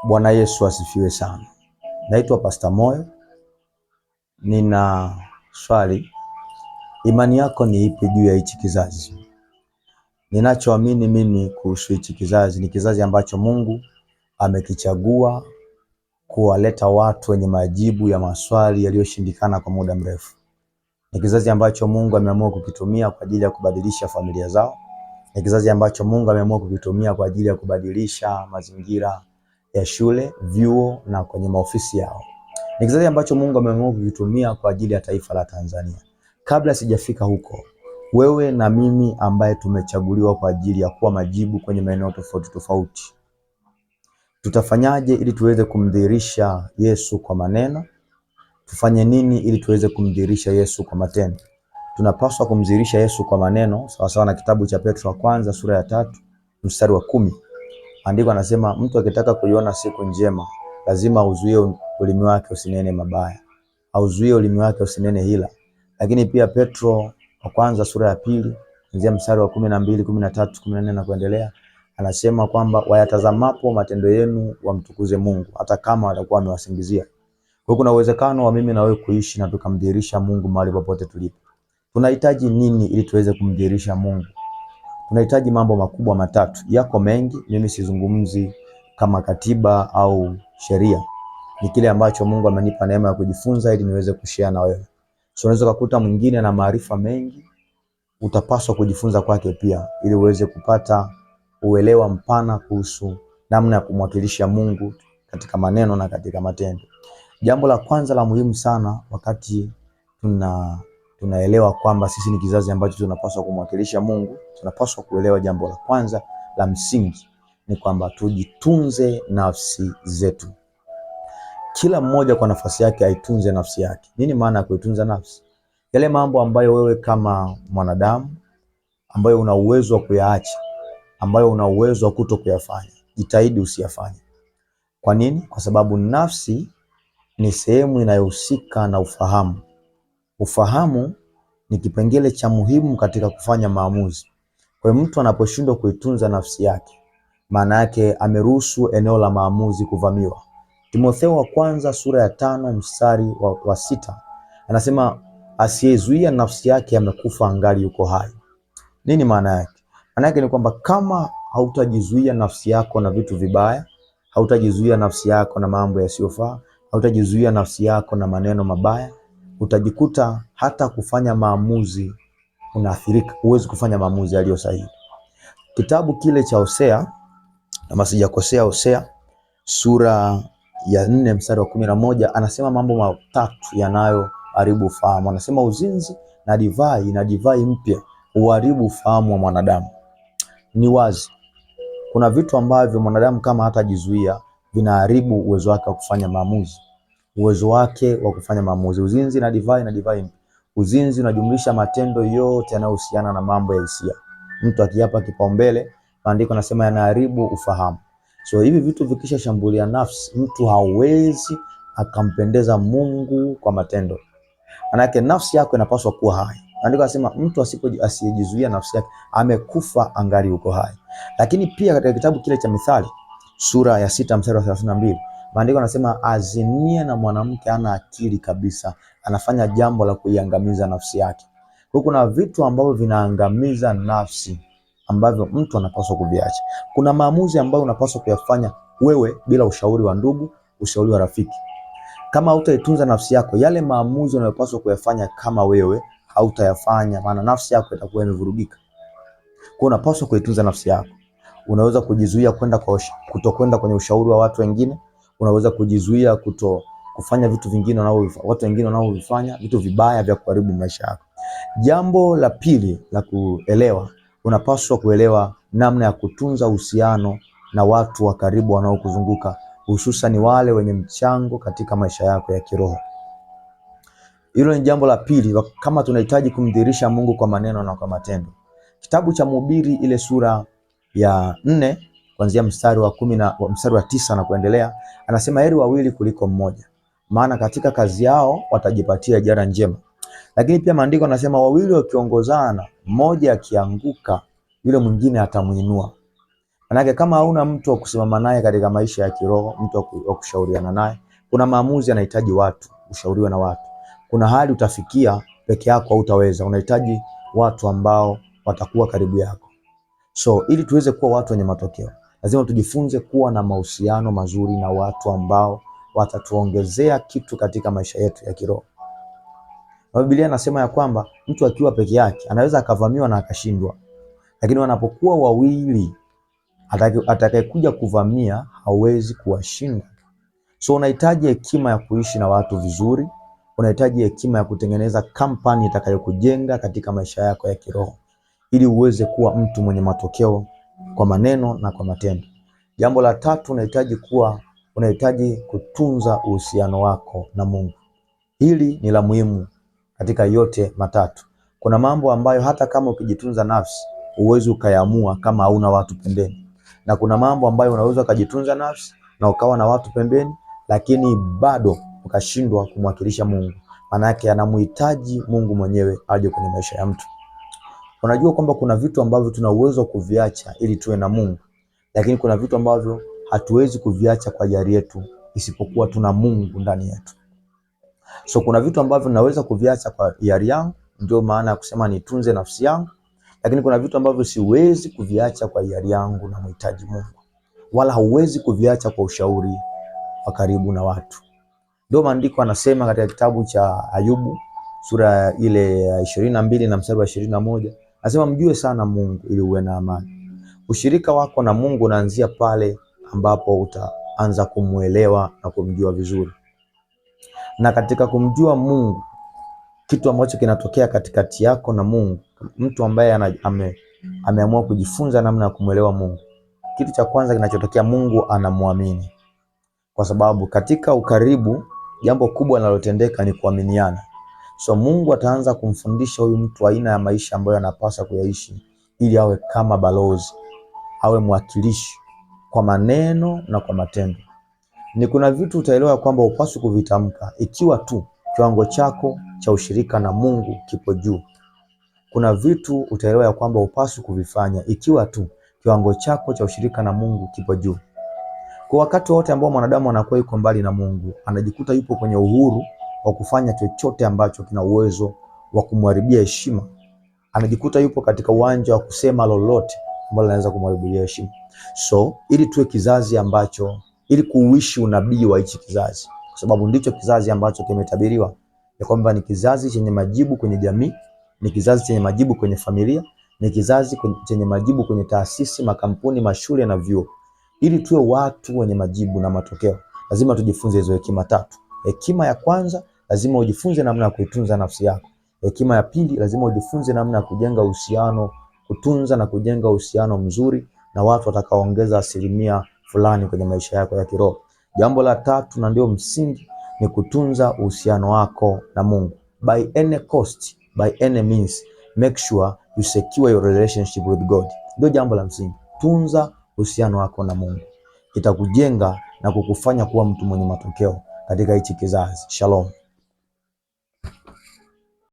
Bwana Yesu asifiwe sana. Naitwa Pastor Moyo. Nina swali. Imani yako ni ipi juu ya hichi kizazi? Ninachoamini mimi kuhusu hichi kizazi ni kizazi ambacho Mungu amekichagua kuwaleta watu wenye majibu ya maswali yaliyoshindikana kwa muda mrefu. Ni kizazi ambacho Mungu ameamua kukitumia kwa ajili ya kubadilisha familia zao. Ni kizazi ambacho Mungu ameamua kukitumia kwa ajili ya kubadilisha mazingira ya shule, vyuo na kwenye maofisi yao. Ni kizazi ambacho Mungu ameamua kukitumia kwa ajili ya taifa la Tanzania. Kabla sijafika huko, wewe na mimi ambaye tumechaguliwa kwa ajili ya kuwa majibu kwenye maeneo tofauti tofauti, tutafanyaje ili tuweze kumdhihirisha Yesu kwa maneno? Tufanye nini ili tuweze kumdhihirisha Yesu kwa matendo? Tunapaswa kumdhihirisha Yesu kwa maneno sawasawa na kitabu cha Petro wa kwanza sura ya 3 mstari wa 10. Andiko anasema mtu akitaka kuiona siku njema lazima auzuie ulimi wake usinene mabaya, auzuie ulimi wake usinene hila. Lakini pia Petro wa kwanza sura ya 2 kuanzia mstari wa 12, 13, 14 na kuendelea, anasema kwamba wayatazamapo matendo yenu wamtukuze Mungu hata kama watakuwa wamewasingizia. Kwa kuna uwezekano wa mimi na wewe kuishi na tukamdhihirisha Mungu mahali popote tulipo. Tunahitaji nini ili tuweze kumdhihirisha Mungu? Tunahitaji mambo makubwa matatu. Yako mengi, mimi sizungumzi kama katiba au sheria. Ni kile ambacho Mungu amenipa neema ya kujifunza ili niweze kushare na wewe. So unaweza kukuta mwingine na maarifa mengi, utapaswa kujifunza kwake pia ili uweze kupata uelewa mpana kuhusu namna ya kumwakilisha Mungu katika maneno na katika matendo. Jambo la kwanza la muhimu sana wakati tunaelewa kwamba sisi ni kizazi ambacho tunapaswa kumwakilisha Mungu, tunapaswa kuelewa jambo la kwanza la msingi ni kwamba tujitunze nafsi zetu. Kila mmoja kwa nafasi yake aitunze nafsi yake. Nini maana ya kuitunza nafsi? Yale mambo ambayo wewe kama mwanadamu ambayo una uwezo wa kuyaacha, ambayo una uwezo wa kuto kuyafanya, jitahidi usiyafanye. Kwa nini? Kwa sababu nafsi ni sehemu inayohusika na ufahamu. Ufahamu ni kipengele cha muhimu katika kufanya maamuzi. Kwa hiyo mtu anaposhindwa kuitunza nafsi yake, maana yake ameruhusu eneo la maamuzi kuvamiwa. Timotheo wa kwanza sura ya 5 mstari wa 6 anasema asiyezuia nafsi yake amekufa angali yuko hai. Nini maana yake? Maana yake ni kwamba kama hautajizuia nafsi yako na vitu vibaya, hautajizuia nafsi yako na mambo yasiyofaa, hautajizuia nafsi yako na maneno mabaya, utajikuta hata kufanya maamuzi unaathirika, huwezi kufanya maamuzi yaliyo sahihi. Kitabu kile cha Hosea, kama sijakosea, Hosea sura ya 4 mstari wa 11 anasema mambo matatu yanayoharibu ufahamu. Anasema uzinzi na divai mpya huharibu ufahamu wa mwanadamu. Ni wazi kuna vitu ambavyo mwanadamu kama hatajizuia vinaharibu uwezo wake wa kufanya maamuzi. Uwezo wake wa kufanya maamuzi. Uzinzi na divai. Uzinzi unajumlisha matendo yote yanayohusiana na mambo ya hisia. Mtu akiapa kipaumbele, maandiko yanasema yanaharibu ufahamu. So hivi vitu vikisha shambulia nafsi, mtu hawezi akampendeza Mungu kwa matendo. Manake nafsi yako inapaswa kuwa hai. Maandiko yanasema mtu asiyejizuia nafsi yake amekufa angali yuko hai. Lakini pia katika kitabu kile cha Mithali sura ya 6 mstari wa 32 maandiko yanasema azinie na mwanamke hana akili kabisa, anafanya jambo la kuiangamiza nafsi yake. Kwa kuna vitu ambavyo vinaangamiza nafsi ambavyo mtu anapaswa kuviacha. Kuna maamuzi ambayo unapaswa kuyafanya wewe bila ushauri wa ndugu, ushauri wa rafiki. Kama hutaitunza nafsi yako, yale maamuzi unayopaswa kuyafanya kama wewe hautayafanya, maana nafsi yako itakuwa imevurugika. Kwa unapaswa kuitunza nafsi yako. Unaweza kujizuia kutokwenda kwenye ushauri wa watu wengine. Unaweza kujizuia kufanya vitu vingine watu wengine wanaovifanya, vitu vibaya vya kuharibu maisha yako. Jambo la pili la kuelewa, unapaswa kuelewa namna ya kutunza uhusiano na watu wa karibu wanaokuzunguka, hususan wale wenye mchango katika maisha yako ya kiroho. Hilo ni jambo la pili kama tunahitaji kumdhihirisha Mungu kwa maneno na kwa matendo. Kitabu cha Mhubiri ile sura ya 4 kuanzia mstari wa 9 na kuendelea, anasema heri wawili kuliko mmoja, maana katika kazi yao watajipatia ajira njema. Lakini pia maandiko yanasema wawili wakiongozana, mmoja akianguka yule mwingine atamuinua. Manake kama hauna mtu wa kusimama naye katika maisha ya kiroho, mtu wa kushauriana naye, kuna maamuzi yanahitaji watu, ushauriwe na watu. Kuna hali utafikia peke yako hautaweza, unahitaji watu ambao watakuwa karibu yako. So ili tuweze kuwa watu wenye matokeo, lazima tujifunze kuwa na mahusiano mazuri na watu ambao watatuongezea kitu katika maisha yetu ya kiroho. Na Biblia inasema ya kwamba mtu akiwa peke yake anaweza akavamiwa na akashindwa, lakini wanapokuwa wawili, atakayekuja kuvamia hawezi kuwashinda. So unahitaji hekima ya kuishi na watu vizuri, unahitaji hekima ya kutengeneza kampani itakayokujenga katika maisha yako ya kiroho, ili uweze kuwa mtu mwenye matokeo kwa maneno na kwa matendo. Jambo la tatu, unahitaji kutunza uhusiano wako na Mungu. Hili ni la muhimu katika yote matatu. Kuna mambo ambayo hata kama ukijitunza nafsi, huwezi ukayaamua kama hauna watu pembeni. Na kuna mambo ambayo unaweza ukajitunza nafsi na ukawa na watu pembeni, lakini bado ukashindwa kumwakilisha Mungu. Maana yake anamhitaji Mungu mwenyewe aje kwenye maisha ya mtu. Unajua kwamba kuna vitu ambavyo tuna uwezo kuviacha ili tuwe na Mungu, lakini kuna vitu ambavyo hatuwezi kuviacha kwa hiari yetu isipokuwa tuna Mungu ndani yetu. So kuna vitu ambavyo naweza kuviacha kwa hiari yangu, ndio maana ya kusema nitunze nafsi yangu, lakini kuna vitu ambavyo siwezi kuviacha kwa hiari yangu na mhitaji Mungu, wala hauwezi kuviacha kwa ushauri wa karibu na watu. Ndio maandiko anasema katika kitabu cha Ayubu sura ile ya 22 na mstari wa 21, anasema mjue sana Mungu ili uwe na amani. Ushirika wako na Mungu unaanzia pale ambapo utaanza kumuelewa na kumjua vizuri. Na katika kumjua Mungu, kitu ambacho kinatokea katikati yako na Mungu, mtu ambaye ameamua kujifunza namna ya kumuelewa Mungu, kitu cha kwanza kinachotokea, Mungu anamwamini. Kwa sababu katika ukaribu, jambo kubwa linalotendeka ni kuaminiana. So Mungu ataanza kumfundisha huyu mtu aina ya maisha ambayo anapaswa kuyaishi, ili awe kama balozi, awe mwakilishi kwa maneno na kwa matendo. Ni kuna vitu utaelewa kwamba upaswi kuvitamka ikiwa tu kiwango chako cha ushirika na Mungu kipo juu. Kuna vitu utaelewa ya kwamba upaswi kuvifanya ikiwa tu kiwango chako cha ushirika na Mungu kipo juu. Kwa wakati wote ambao mwanadamu anakuwa yuko mbali na Mungu, anajikuta yupo kwenye uhuru wa kufanya chochote ambacho kina uwezo wa kumharibia heshima. Anajikuta yupo katika uwanja wa kusema lolote ambalo linaweza kumharibia heshima. So ili tuwe kizazi ambacho, ili kuishi unabii wa hichi kizazi, kwa sababu ndicho kizazi ambacho kimetabiriwa ya kwamba ni kizazi chenye majibu kwenye jamii, ni kizazi chenye majibu kwenye familia, ni kizazi chenye majibu kwenye taasisi, makampuni, mashule na vyuo. Ili tuwe watu wenye majibu na matokeo, lazima tujifunze hizo hekima tatu. Hekima ya kwanza, lazima ujifunze namna ya kuitunza nafsi yako. Hekima ya pili, lazima ujifunze namna ya kujenga uhusiano, kutunza na kujenga uhusiano mzuri na watu watakaoongeza asilimia fulani kwenye maisha yako ya kiroho. Jambo la tatu na ndio msingi ni kutunza uhusiano wako na Mungu. By any cost, by any means, make sure you secure your relationship with God. Ndio jambo la msingi. Tunza uhusiano wako na Mungu. Itakujenga na kukufanya kuwa mtu mwenye matokeo katika hichi kizazi. Shalom.